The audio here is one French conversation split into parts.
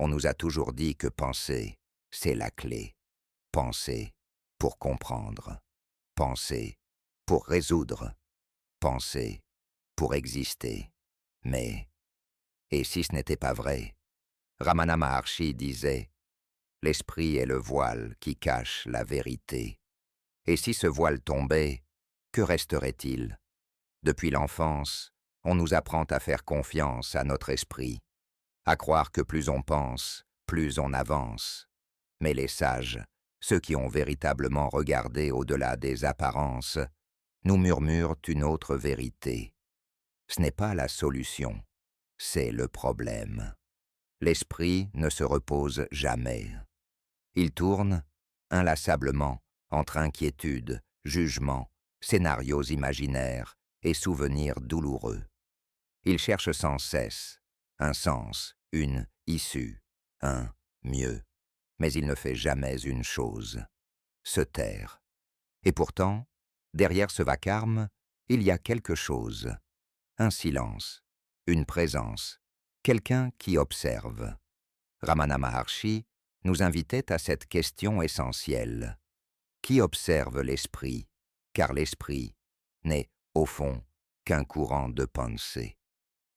On nous a toujours dit que penser, c'est la clé. Penser pour comprendre. Penser pour résoudre. Penser pour exister. Mais, et si ce n'était pas vrai? Ramana Maharshi disait « L'esprit est le voile qui cache la vérité. » Et si ce voile tombait, que resterait-il? Depuis l'enfance, on nous apprend à faire confiance à notre esprit, à croire que plus on pense, plus on avance. Mais les sages, ceux qui ont véritablement regardé au-delà des apparences, nous murmurent une autre vérité. Ce n'est pas la solution, c'est le problème. L'esprit ne se repose jamais. Il tourne, inlassablement, entre inquiétude, jugement, scénarios imaginaires et souvenirs douloureux. Il cherche sans cesse un sens, une issue, un mieux. Mais il ne fait jamais une chose, se taire. Et pourtant, derrière ce vacarme, il y a quelque chose, un silence, une présence, quelqu'un qui observe. Ramana Maharshi nous invitait à cette question essentielle. Qui observe l'esprit? Car l'esprit n'est, au fond, qu'un courant de pensée.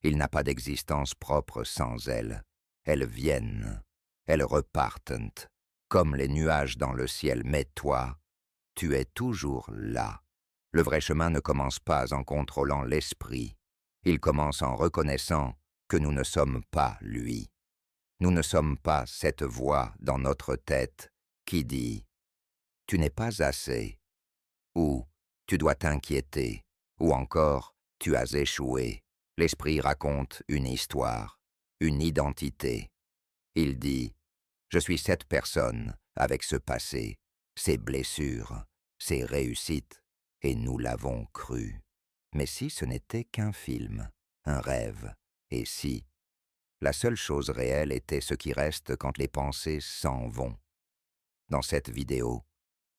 Il n'a pas d'existence propre sans elle. Elles viennent, elles repartent, comme les nuages dans le ciel. Mais toi, tu es toujours là. Le vrai chemin ne commence pas en contrôlant l'esprit. Il commence en reconnaissant que nous ne sommes pas lui. Nous ne sommes pas cette voix dans notre tête qui dit « Tu n'es pas assez » ou « Tu dois t'inquiéter » ou encore « Tu as échoué ». L'esprit raconte une histoire, une identité. Il dit « Je suis cette personne avec ce passé, ces blessures, ces réussites, et nous l'avons cru. » Mais si ce n'était qu'un film, un rêve, et si la seule chose réelle était ce qui reste quand les pensées s'en vont. Dans cette vidéo,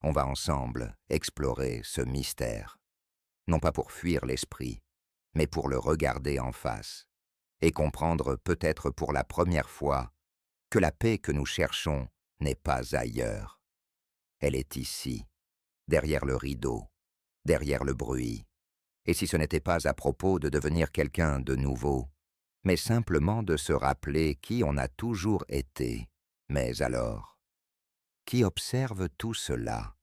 on va ensemble explorer ce mystère, non pas pour fuir l'esprit, mais pour le regarder en face, et comprendre peut-être pour la première fois que la paix que nous cherchons n'est pas ailleurs. Elle est ici, derrière le rideau, derrière le bruit. Et si ce n'était pas à propos de devenir quelqu'un de nouveau, mais simplement de se rappeler qui on a toujours été. Mais alors, qui observe tout cela?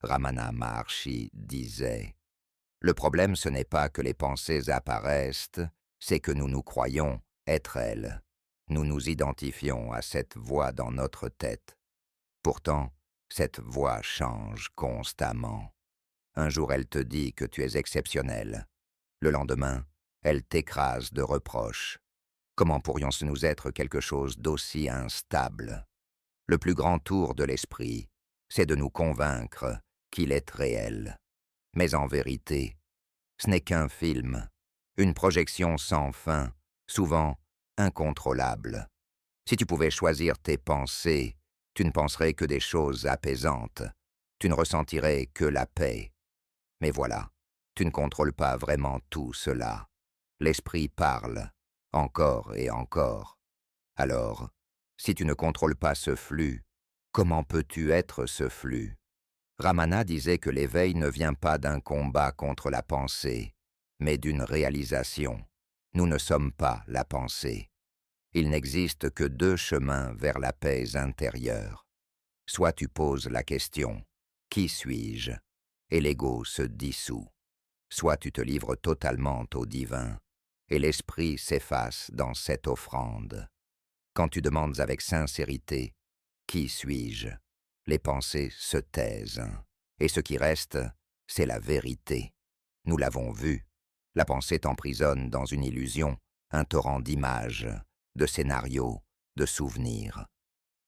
Ramana Maharshi disait « Le problème, ce n'est pas que les pensées apparaissent, c'est que nous nous croyons être elles. Nous nous identifions à cette voix dans notre tête. Pourtant, cette voix change constamment. Un jour, elle te dit que tu es exceptionnel. Le lendemain, elle t'écrase de reproches. Comment pourrions-nous être quelque chose d'aussi instable? Le plus grand tour de l'esprit, c'est de nous convaincre qu'il est réel. Mais en vérité, ce n'est qu'un film, une projection sans fin, souvent incontrôlable. Si tu pouvais choisir tes pensées, tu ne penserais que des choses apaisantes. Tu ne ressentirais que la paix. Mais voilà, tu ne contrôles pas vraiment tout cela. L'esprit parle, encore et encore. Alors, si tu ne contrôles pas ce flux, comment peux-tu être ce flux? Ramana disait que l'éveil ne vient pas d'un combat contre la pensée, mais d'une réalisation. Nous ne sommes pas la pensée. Il n'existe que deux chemins vers la paix intérieure. Soit tu poses la question « Qui suis-je ?» et l'ego se dissout. Soit tu te livres totalement au divin, et l'esprit s'efface dans cette offrande. Quand tu demandes avec sincérité « Qui suis-je ?» les pensées se taisent, et ce qui reste, c'est la vérité. Nous l'avons vu, la pensée t'emprisonne dans une illusion, un torrent d'images, de scénarios, de souvenirs.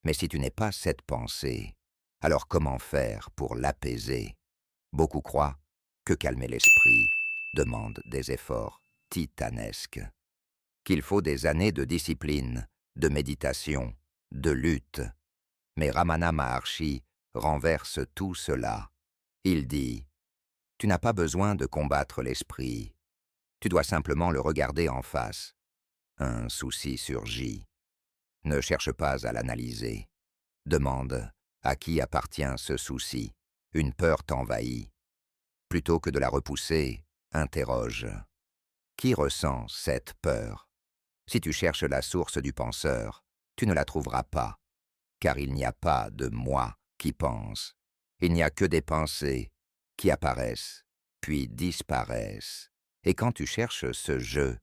Mais si tu n'es pas cette pensée, alors comment faire pour l'apaiser? Beaucoup croient que calmer l'esprit demande des efforts titanesques, qu'il faut des années de discipline, de méditation, de lutte. Mais Ramana Maharshi renverse tout cela. Il dit « Tu n'as pas besoin de combattre l'esprit, tu dois simplement le regarder en face. » Un souci surgit. Ne cherche pas à l'analyser. Demande à qui appartient ce souci. Une peur t'envahit. Plutôt que de la repousser, interroge. Qui ressent cette peur? Si tu cherches la source du penseur, tu ne la trouveras pas, car il n'y a pas de moi qui pense. Il n'y a que des pensées qui apparaissent, puis disparaissent. Et quand tu cherches ce je,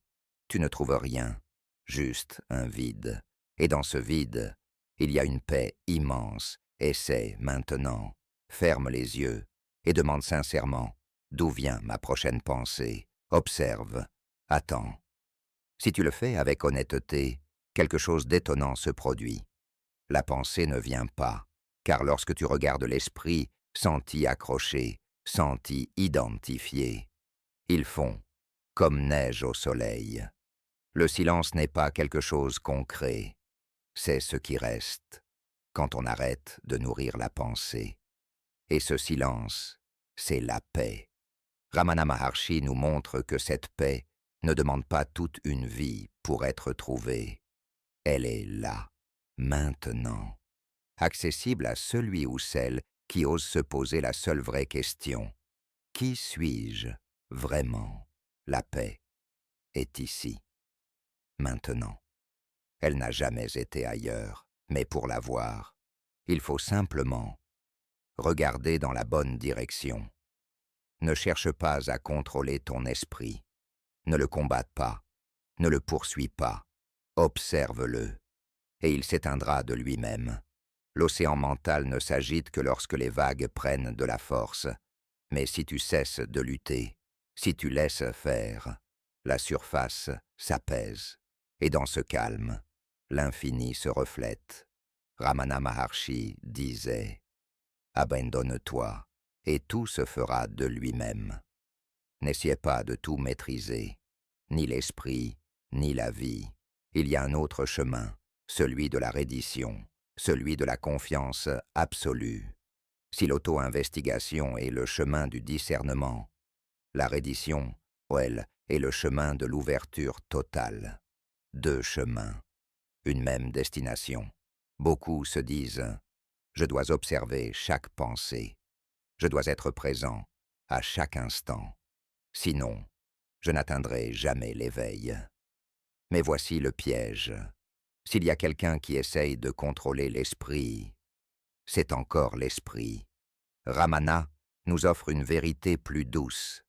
tu ne trouves rien, juste un vide. Et dans ce vide, il y a une paix immense. Essaie maintenant, ferme les yeux et demande sincèrement d'où vient ma prochaine pensée. Observe, attends. Si tu le fais avec honnêteté, quelque chose d'étonnant se produit. La pensée ne vient pas, car lorsque tu regardes l'esprit, sans t'y accrocher, sans t'y identifier, ils font comme neige au soleil. Le silence n'est pas quelque chose qu'on crée, c'est ce qui reste quand on arrête de nourrir la pensée. Et ce silence, c'est la paix. Ramana Maharshi nous montre que cette paix ne demande pas toute une vie pour être trouvée. Elle est là, maintenant, accessible à celui ou celle qui ose se poser la seule vraie question. Qui suis-je vraiment? La paix est ici, maintenant. Elle n'a jamais été ailleurs, mais pour la voir, il faut simplement regarder dans la bonne direction. Ne cherche pas à contrôler ton esprit. Ne le combatte pas, ne le poursuis pas. Observe-le, et il s'éteindra de lui-même. L'océan mental ne s'agite que lorsque les vagues prennent de la force. Mais si tu cesses de lutter, si tu laisses faire, la surface s'apaise. Et dans ce calme, l'infini se reflète. Ramana Maharshi disait « Abandonne-toi, et tout se fera de lui-même. » N'essayez pas de tout maîtriser, ni l'esprit, ni la vie. Il y a un autre chemin, celui de la reddition, celui de la confiance absolue. Si l'auto-investigation est le chemin du discernement, la reddition, elle, est le chemin de l'ouverture totale. Deux chemins, une même destination. Beaucoup se disent « Je dois observer chaque pensée. Je dois être présent à chaque instant. Sinon, je n'atteindrai jamais l'éveil. » Mais voici le piège. S'il y a quelqu'un qui essaye de contrôler l'esprit, c'est encore l'esprit. Ramana nous offre une vérité plus douce.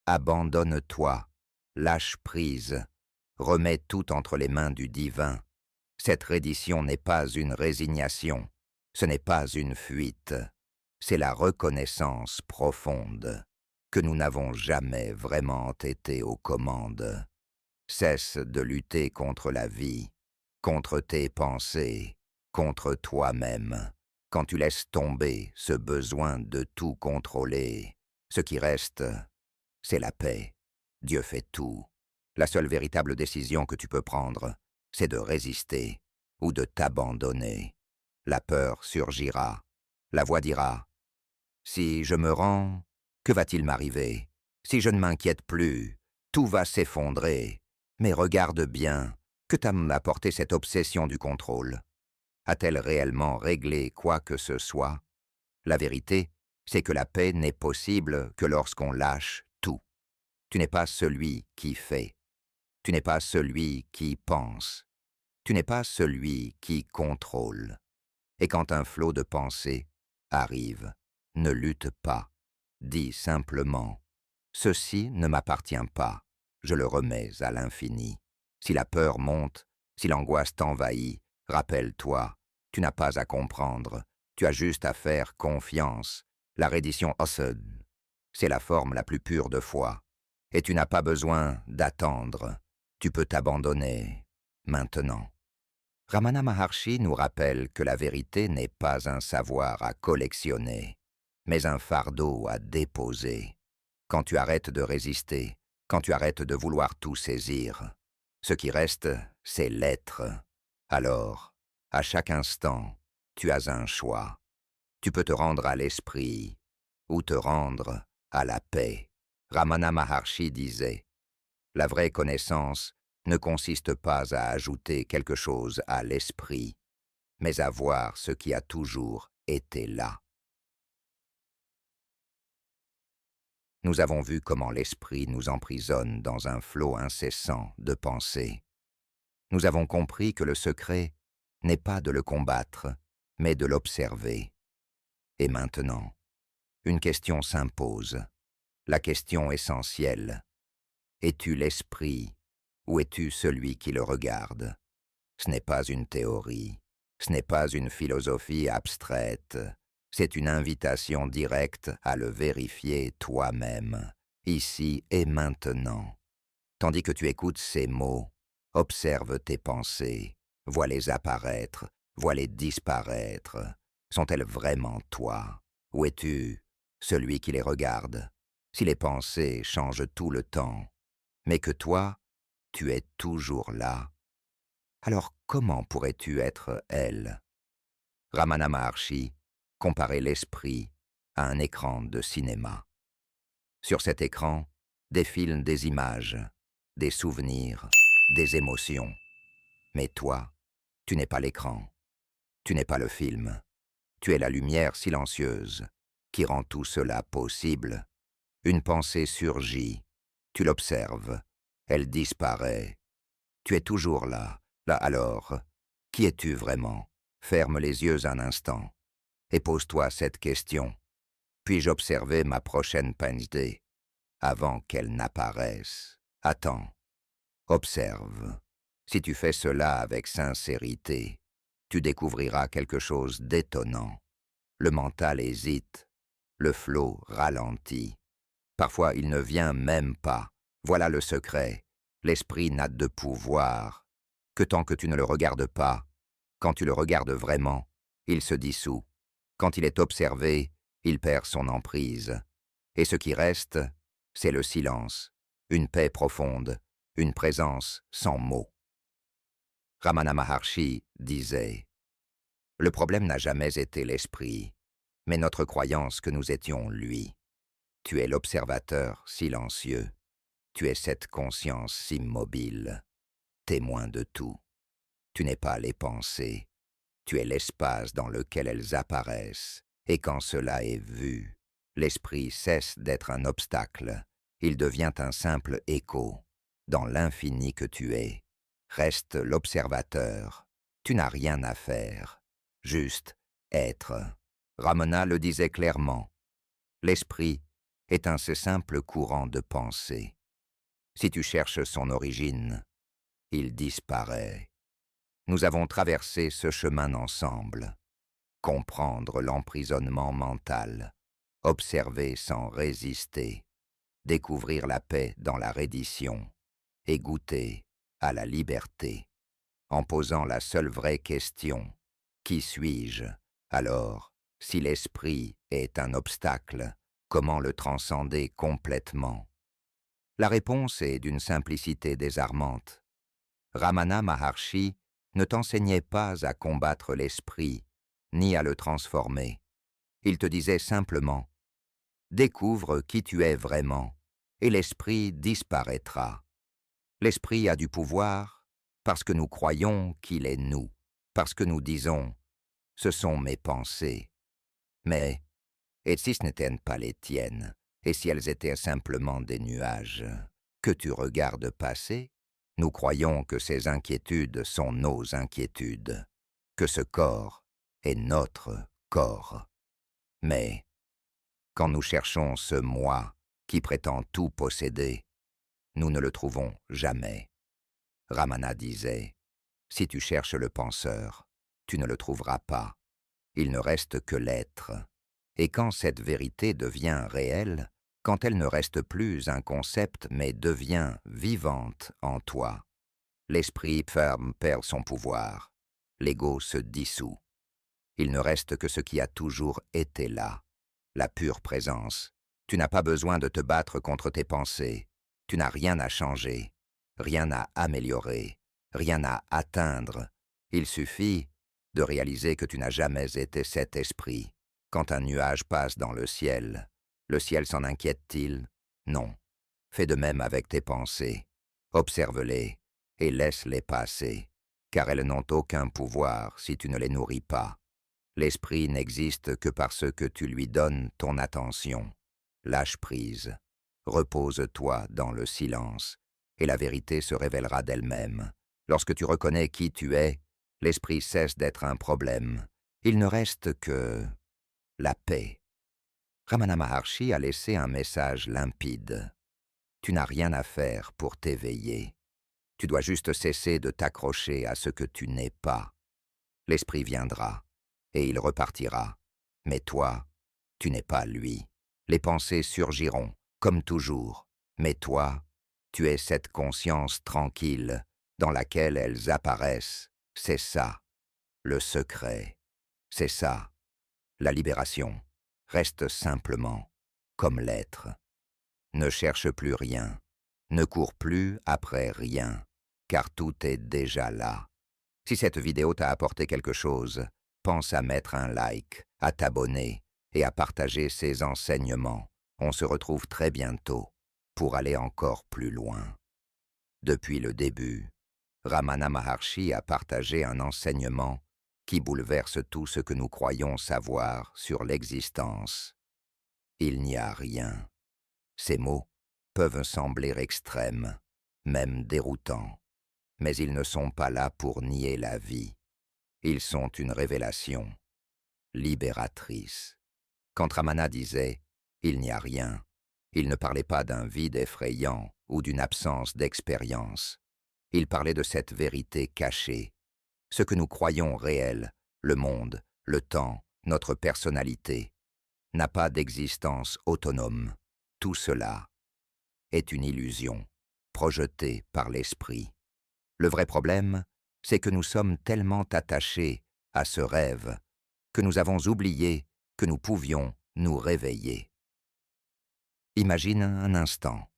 Abandonne-toi, lâche prise, remets tout entre les mains du divin. Cette reddition n'est pas une résignation, ce n'est pas une fuite, c'est la reconnaissance profonde que nous n'avons jamais vraiment été aux commandes. Cesse de lutter contre la vie, contre tes pensées, contre toi-même. Quand tu laisses tomber ce besoin de tout contrôler, ce qui reste, c'est la paix. Dieu fait tout. La seule véritable décision que tu peux prendre, c'est de résister ou de t'abandonner. La peur surgira. La voix dira « Si je me rends, que va-t-il m'arriver? Si je ne m'inquiète plus, tout va s'effondrer. Mais regarde bien, que t'a apporté cette obsession du contrôle? A-t-elle réellement réglé quoi que ce soit? La vérité, c'est que la paix n'est possible que lorsqu'on lâche tout. Tu n'es pas celui qui fait. Tu n'es pas celui qui pense. Tu n'es pas celui qui contrôle. Et quand un flot de pensée arrive, ne lutte pas. Dis simplement « Ceci ne m'appartient pas. Je le remets à l'infini. » Si la peur monte, si l'angoisse t'envahit, rappelle-toi, tu n'as pas à comprendre. Tu as juste à faire confiance. La reddition Osud, c'est la forme la plus pure de foi. Et tu n'as pas besoin d'attendre. Tu peux t'abandonner maintenant. Ramana Maharshi nous rappelle que la vérité n'est pas un savoir à collectionner, mais un fardeau à déposer. Quand tu arrêtes de résister, quand tu arrêtes de vouloir tout saisir, ce qui reste, c'est l'être. Alors, à chaque instant, tu as un choix. Tu peux te rendre à l'esprit ou te rendre à la paix. Ramana Maharshi disait « La vraie connaissance ne consiste pas à ajouter quelque chose à l'esprit, mais à voir ce qui a toujours été là. Nous avons vu comment l'esprit nous emprisonne dans un flot incessant de pensées. Nous avons compris que le secret n'est pas de le combattre, mais de l'observer. Et maintenant, une question s'impose, la question essentielle. Es-tu l'esprit ou es-tu celui qui le regarde? Ce n'est pas une théorie, ce n'est pas une philosophie abstraite, c'est une invitation directe à le vérifier toi-même, ici et maintenant. Tandis que tu écoutes ces mots, observe tes pensées, vois-les apparaître, vois-les disparaître. Sont-elles vraiment toi? Ou es-tu celui qui les regarde? Si les pensées changent tout le temps, mais que toi, tu es toujours là, alors comment pourrais-tu être elle? Ramana Maharshi comparait l'esprit à un écran de cinéma. Sur cet écran défilent des images, des souvenirs, des émotions. Mais toi, tu n'es pas l'écran, tu n'es pas le film, tu es la lumière silencieuse qui rend tout cela possible. Une pensée surgit, tu l'observes, elle disparaît. Tu es toujours là, là alors. Qui es-tu vraiment? Ferme les yeux un instant et pose-toi cette question. Puis-je observer ma prochaine pensée avant qu'elle n'apparaisse? Attends, observe. Si tu fais cela avec sincérité, tu découvriras quelque chose d'étonnant. Le mental hésite, le flot ralentit. Parfois il ne vient même pas. Voilà le secret. L'esprit n'a de pouvoir que tant que tu ne le regardes pas. Quand tu le regardes vraiment, il se dissout. Quand il est observé, il perd son emprise. Et ce qui reste, c'est le silence, une paix profonde, une présence sans mots. Ramana Maharshi disait « Le problème n'a jamais été l'esprit, mais notre croyance que nous étions lui. Tu es l'observateur silencieux. Tu es cette conscience immobile, témoin de tout. Tu n'es pas les pensées, tu es l'espace dans lequel elles apparaissent, et quand cela est vu, l'esprit cesse d'être un obstacle, il devient un simple écho. Dans l'infini que tu es, reste l'observateur. Tu n'as rien à faire, juste être. Ramana le disait clairement. L'esprit est un si simple courant de pensée. Si tu cherches son origine, il disparaît. Nous avons traversé ce chemin ensemble. Comprendre l'emprisonnement mental, observer sans résister, découvrir la paix dans la reddition et goûter à la liberté, en posant la seule vraie question, qui suis-je? Alors, si l'esprit est un obstacle, comment le transcender complètement? La réponse est d'une simplicité désarmante. Ramana Maharshi ne t'enseignait pas à combattre l'esprit, ni à le transformer. Il te disait simplement « Découvre qui tu es vraiment, et l'esprit disparaîtra. » L'esprit a du pouvoir parce que nous croyons qu'il est nous, parce que nous disons « Ce sont mes pensées ». Mais, et si ce n'étaient pas les tiennes, et si elles étaient simplement des nuages que tu regardes passer? Nous croyons que ces inquiétudes sont nos inquiétudes, que ce corps est notre corps. Mais, quand nous cherchons ce moi qui prétend tout posséder, nous ne le trouvons jamais. Ramana disait, si tu cherches le penseur, tu ne le trouveras pas. Il ne reste que l'être. Et quand cette vérité devient réelle, quand elle ne reste plus un concept mais devient vivante en toi, l'esprit ferme perd son pouvoir, l'ego se dissout. Il ne reste que ce qui a toujours été là, la pure présence. Tu n'as pas besoin de te battre contre tes pensées, tu n'as rien à changer, rien à améliorer, rien à atteindre. Il suffit de réaliser que tu n'as jamais été cet esprit. Quand un nuage passe dans le ciel s'en inquiète-t-il? Non. Fais de même avec tes pensées. Observe-les et laisse-les passer, car elles n'ont aucun pouvoir si tu ne les nourris pas. L'esprit n'existe que parce que tu lui donnes ton attention. Lâche prise. Repose-toi dans le silence, et la vérité se révélera d'elle-même. Lorsque tu reconnais qui tu es, l'esprit cesse d'être un problème. Il ne reste que la paix. Ramana Maharshi a laissé un message limpide. Tu n'as rien à faire pour t'éveiller. Tu dois juste cesser de t'accrocher à ce que tu n'es pas. L'esprit viendra, et il repartira. Mais toi, tu n'es pas lui. Les pensées surgiront, comme toujours. Mais toi, tu es cette conscience tranquille dans laquelle elles apparaissent. C'est ça, le secret. C'est ça, la libération. Reste simplement comme l'être. Ne cherche plus rien. Ne cours plus après rien, car tout est déjà là. Si cette vidéo t'a apporté quelque chose, pense à mettre un like, à t'abonner et à partager ces enseignements. On se retrouve très bientôt pour aller encore plus loin. Depuis le début, Ramana Maharshi a partagé un enseignement qui bouleverse tout ce que nous croyons savoir sur l'existence. Il n'y a rien. Ces mots peuvent sembler extrêmes, même déroutants, mais ils ne sont pas là pour nier la vie. Ils sont une révélation libératrice. Quand Ramana disait « il n'y a rien », il ne parlait pas d'un vide effrayant ou d'une absence d'expérience. Il parlait de cette vérité cachée. Ce que nous croyons réel, le monde, le temps, notre personnalité, n'a pas d'existence autonome. Tout cela est une illusion, projetée par l'esprit. Le vrai problème, c'est que nous sommes tellement attachés à ce rêve que nous avons oublié que nous pouvions nous réveiller. Imagine un instant.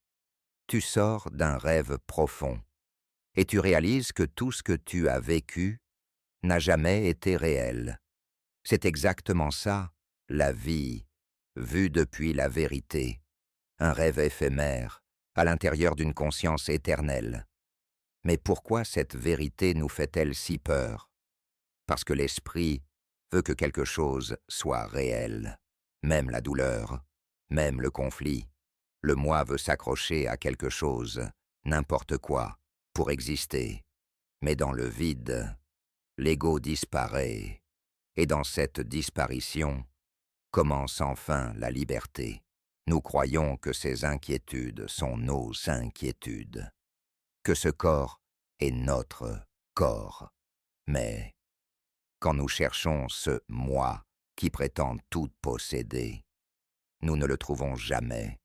Tu sors d'un rêve profond et tu réalises que tout ce que tu as vécu n'a jamais été réel. C'est exactement ça, la vie, vue depuis la vérité, un rêve éphémère, à l'intérieur d'une conscience éternelle. Mais pourquoi cette vérité nous fait-elle si peur? Parce que l'esprit veut que quelque chose soit réel, même la douleur, même le conflit. Le moi veut s'accrocher à quelque chose, n'importe quoi, pour exister. Mais dans le vide, l'ego disparaît, et dans cette disparition commence enfin la liberté. Nous croyons que ces inquiétudes sont nos inquiétudes, que ce corps est notre corps. Mais quand nous cherchons ce « moi » qui prétend tout posséder, nous ne le trouvons jamais.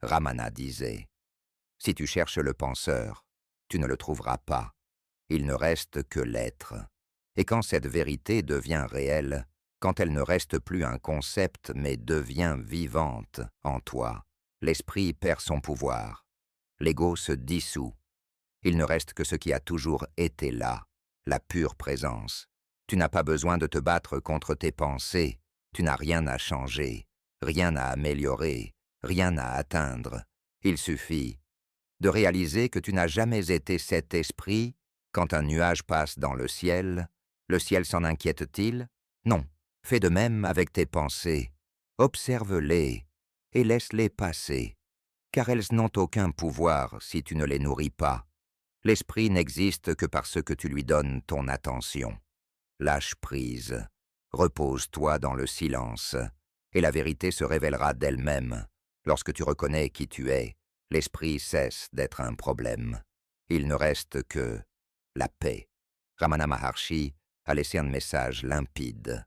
Ramana disait « Si tu cherches le penseur, tu ne le trouveras pas. Il ne reste que l'être. » Et quand cette vérité devient réelle, quand elle ne reste plus un concept mais devient vivante en toi, l'esprit perd son pouvoir. L'ego se dissout. Il ne reste que ce qui a toujours été là, la pure présence. Tu n'as pas besoin de te battre contre tes pensées. Tu n'as rien à changer, rien à améliorer, rien à atteindre. Il suffit de réaliser que tu n'as jamais été cet esprit. Quand un nuage passe dans le ciel s'en inquiète-t-il? Non. Fais de même avec tes pensées. Observe-les et laisse-les passer, car elles n'ont aucun pouvoir si tu ne les nourris pas. L'esprit n'existe que parce que tu lui donnes ton attention. Lâche prise. Repose-toi dans le silence, et la vérité se révélera d'elle-même. Lorsque tu reconnais qui tu es, l'esprit cesse d'être un problème. Il ne reste que la paix. Ramana Maharshi a laissé un message limpide.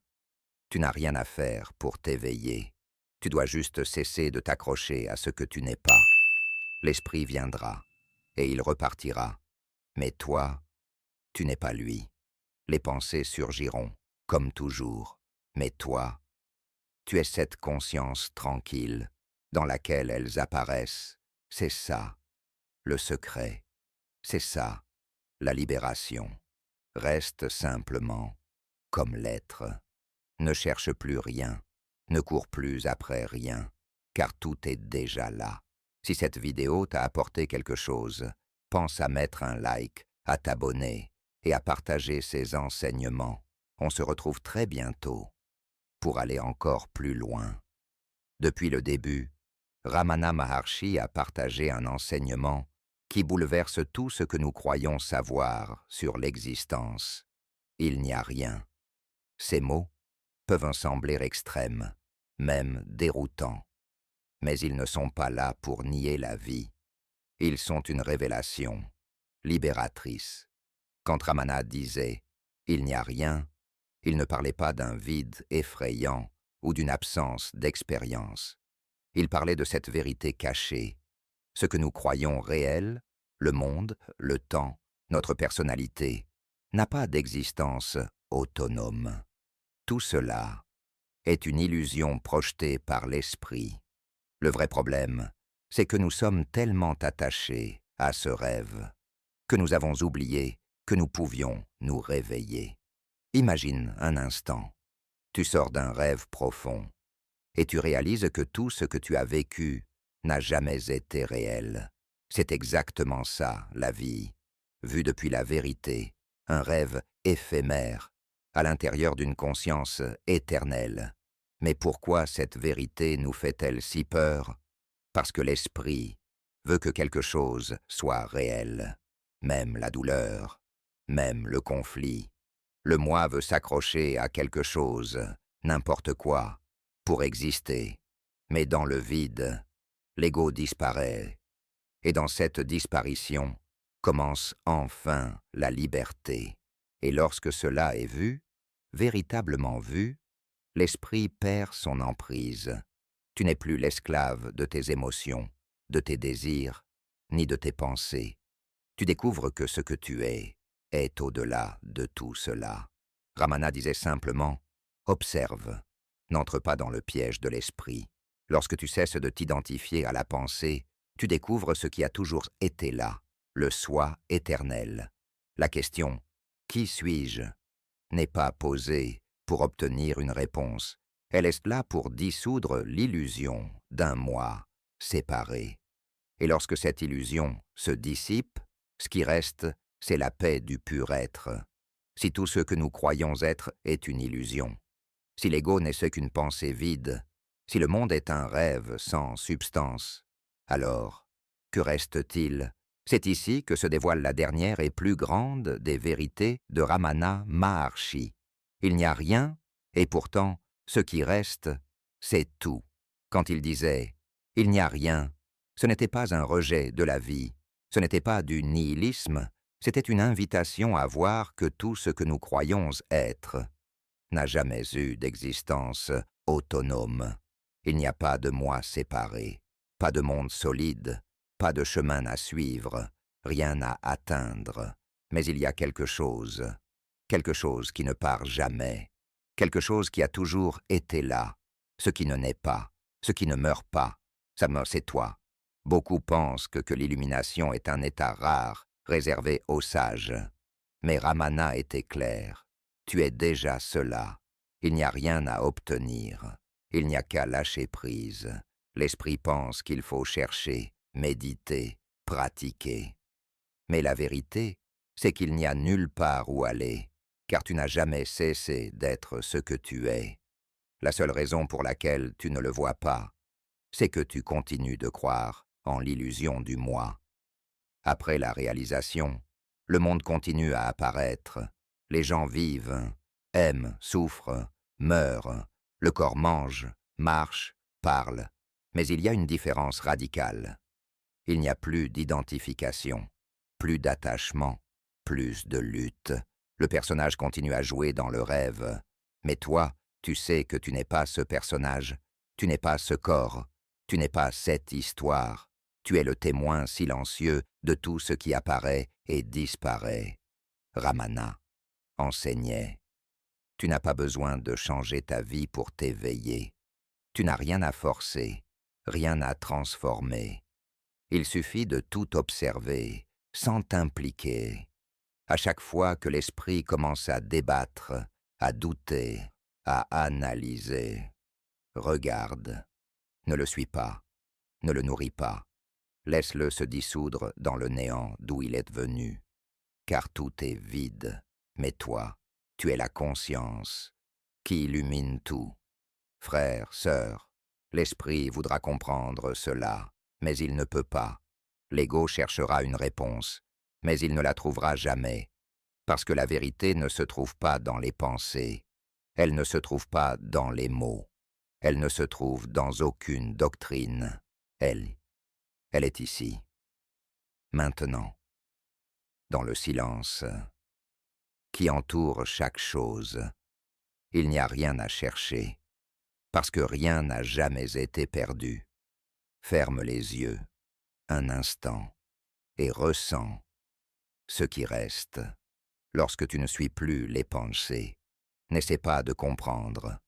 Tu n'as rien à faire pour t'éveiller. Tu dois juste cesser de t'accrocher à ce que tu n'es pas. L'esprit viendra, et il repartira. Mais toi, tu n'es pas lui. Les pensées surgiront, comme toujours. Mais toi, tu es cette conscience tranquille, dans laquelle elles apparaissent. C'est ça, le secret. C'est ça, la libération. Reste simplement comme l'être. Ne cherche plus rien, ne cours plus après rien, car tout est déjà là. Si cette vidéo t'a apporté quelque chose, pense à mettre un like, à t'abonner et à partager ces enseignements. On se retrouve très bientôt pour aller encore plus loin. Depuis le début, Ramana Maharshi a partagé un enseignement qui bouleverse tout ce que nous croyons savoir sur l'existence. Il n'y a rien. Ces mots peuvent sembler extrêmes, même déroutants, mais ils ne sont pas là pour nier la vie. Ils sont une révélation, libératrice. Quand Ramana disait « il n'y a rien », il ne parlait pas d'un vide effrayant ou d'une absence d'expérience. Il parlait de cette vérité cachée, ce que nous croyons réel, le monde, le temps, notre personnalité, n'a pas d'existence autonome. Tout cela est une illusion projetée par l'esprit. Le vrai problème, c'est que nous sommes tellement attachés à ce rêve que nous avons oublié que nous pouvions nous réveiller. Imagine un instant, tu sors d'un rêve profond et tu réalises que tout ce que tu as vécu n'a jamais été réel. C'est exactement ça, la vie, vue depuis la vérité, un rêve éphémère, à l'intérieur d'une conscience éternelle. Mais pourquoi cette vérité nous fait-elle si peur? Parce que l'esprit veut que quelque chose soit réel, même la douleur, même le conflit. Le moi veut s'accrocher à quelque chose, n'importe quoi, pour exister. Mais dans le vide, l'ego disparaît. Et dans cette disparition commence enfin la liberté. Et lorsque cela est vu, véritablement vu, l'esprit perd son emprise. Tu n'es plus l'esclave de tes émotions, de tes désirs, ni de tes pensées. Tu découvres que ce que tu es est au-delà de tout cela. Ramana disait simplement « Observe, n'entre pas dans le piège de l'esprit. Lorsque tu cesses de t'identifier à la pensée, tu découvres ce qui a toujours été là, le soi éternel. La question « Qui suis-je » n'est pas posée pour obtenir une réponse. Elle est là pour dissoudre l'illusion d'un moi séparé. Et lorsque cette illusion se dissipe, ce qui reste, c'est la paix du pur être. Si tout ce que nous croyons être est une illusion, si l'ego n'est ce qu'une pensée vide, si le monde est un rêve sans substance, alors, que reste-t-il? C'est ici que se dévoile la dernière et plus grande des vérités de Ramana Maharshi. Il n'y a rien, et pourtant, ce qui reste, c'est tout. Quand il disait « il n'y a rien », ce n'était pas un rejet de la vie, ce n'était pas du nihilisme, c'était une invitation à voir que tout ce que nous croyons être n'a jamais eu d'existence autonome. Il n'y a pas de moi séparé, pas de monde solide, pas de chemin à suivre, rien à atteindre. Mais il y a quelque chose qui ne part jamais, quelque chose qui a toujours été là, ce qui ne naît pas, ce qui ne meurt pas. Ça meurt, c'est toi. Beaucoup pensent que l'illumination est un état rare, réservé aux sages. Mais Ramana était clair. Tu es déjà cela. Il n'y a rien à obtenir. Il n'y a qu'à lâcher prise. L'esprit pense qu'il faut chercher, méditer, pratiquer. Mais la vérité, c'est qu'il n'y a nulle part où aller, car tu n'as jamais cessé d'être ce que tu es. La seule raison pour laquelle tu ne le vois pas, c'est que tu continues de croire en l'illusion du moi. Après la réalisation, le monde continue à apparaître. Les gens vivent, aiment, souffrent, meurent. Le corps mange, marche, parle. Mais il y a une différence radicale. Il n'y a plus d'identification, plus d'attachement, plus de lutte. Le personnage continue à jouer dans le rêve. Mais toi, tu sais que tu n'es pas ce personnage, tu n'es pas ce corps, tu n'es pas cette histoire. Tu es le témoin silencieux de tout ce qui apparaît et disparaît. Ramana enseignait. Tu n'as pas besoin de changer ta vie pour t'éveiller. Tu n'as rien à forcer, rien à transformer. Il suffit de tout observer, sans t'impliquer. À chaque fois que l'esprit commence à débattre, à douter, à analyser, regarde. Ne le suis pas, ne le nourris pas. Laisse-le se dissoudre dans le néant d'où il est venu. car tout est vide. Mais toi, tu es la conscience qui illumine tout. Frère, sœur, l'esprit voudra comprendre cela, mais il ne peut pas. L'ego cherchera une réponse, mais il ne la trouvera jamais, parce que la vérité ne se trouve pas dans les pensées, elle ne se trouve pas dans les mots, elle ne se trouve dans aucune doctrine. Elle est ici, maintenant, dans le silence qui entoure chaque chose. Il n'y a rien à chercher, parce que rien n'a jamais été perdu. Ferme les yeux, un instant, et ressens ce qui reste. Lorsque tu ne suis plus les pensées, n'essaie pas de comprendre.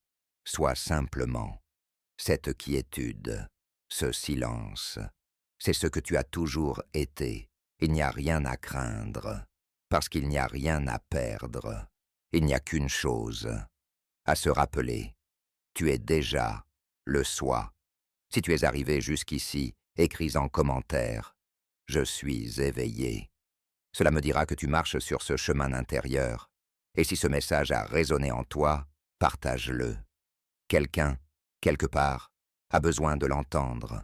Sois simplement cette quiétude, ce silence. C'est ce que tu as toujours été. Il n'y a rien à craindre, parce qu'il n'y a rien à perdre. Il n'y a qu'une chose à se rappeler. Tu es déjà le soi. Si tu es arrivé jusqu'ici, écris en commentaire « Je suis éveillé ». Cela me dira que tu marches sur ce chemin intérieur. Et si ce message a résonné en toi, partage-le. Quelqu'un, quelque part, a besoin de l'entendre.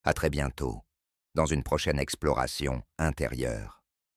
À très bientôt, dans une prochaine exploration intérieure.